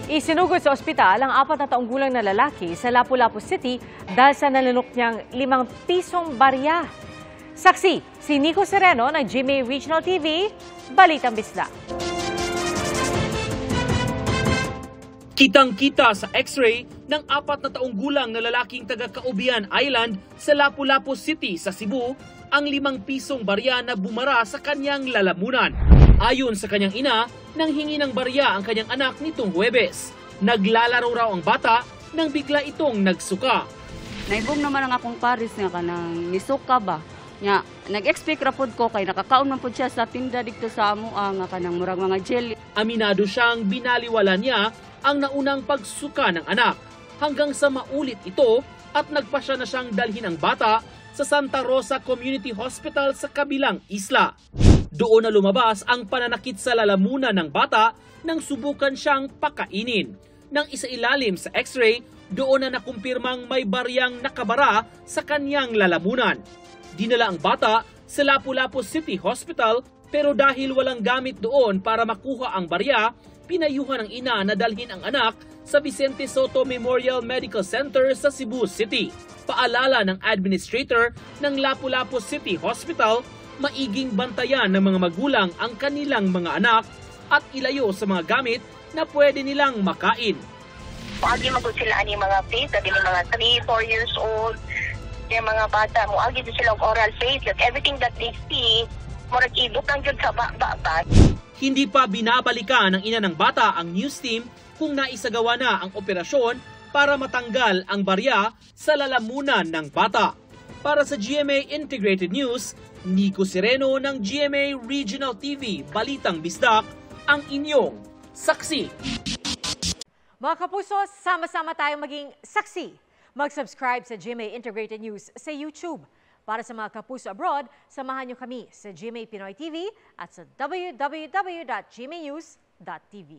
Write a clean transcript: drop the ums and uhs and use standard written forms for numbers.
Isinugod sa ospital ang 4 na taong gulang na lalaki sa Lapu-Lapu City dahil sa nanunok niyang 5 pisong barya. Saksi, si Nico Sereno ng GMA Regional TV, Balitang Bisdak. Kitang-kita sa x-ray ng 4 na taong gulang na lalaking taga Caubian Island sa Lapu-Lapu City sa Cebu ang 5 pisong barya na bumara sa kanyang lalamunan. Ayon sa kanyang ina, nanghingi ng barya ang kanyang anak nitong Huwebes. Naglalaro raw ang bata nang bigla itong nagsuka. Naibog naman ang akong paris nga kanang nisuka ba. Nga, nag-expect ra pud ko kay nakakaon man pud siya sa tinda dito sa amo nga kanang murag mga jelly. Aminado siyang binaliwala niya ang naunang pagsuka ng anak hanggang sa maulit ito at nagpasya na siyang dalhin ang bata sa Santa Rosa Community Hospital sa kabilang isla. Doon na lumabas ang pananakit sa lalamunan ng bata nang subukan siyang pakainin. Nang isailalim sa x-ray, doon na nakumpirmang may baryang nakabara sa kanyang lalamunan. Dinala ang bata sa Lapu-Lapu City Hospital pero dahil walang gamit doon para makuha ang barya, pinayuhan ng ina na dalhin ang anak sa Vicente Soto Memorial Medical Center sa Cebu City. Paalala ng administrator ng Lapu-Lapu City Hospital, maiging bantayan ng mga magulang ang kanilang mga anak at ilayo sa mga gamit na pwede nilang makain. Agi magod sila ani mga faith, dati mga 3-4 years old, kaya mga bata mo agi sila og oral faith, like everything that they see, murag ibot ang jud sa bata. Hindi pa binabalikan ng ina ng bata ang news team kung naisagawa na ang operasyon para matanggal ang barya sa lalamunan ng bata. Para sa GMA Integrated News, Nico Sereno ng GMA Regional TV, Balitang Bisdak, ang inyong saksi. Mga kapuso, sama-sama tayong maging saksi. Mag-subscribe sa GMA Integrated News sa YouTube. Para sa mga kapuso abroad, samahan niyo kami sa GMA Pinoy TV at sa www.gmanews.tv.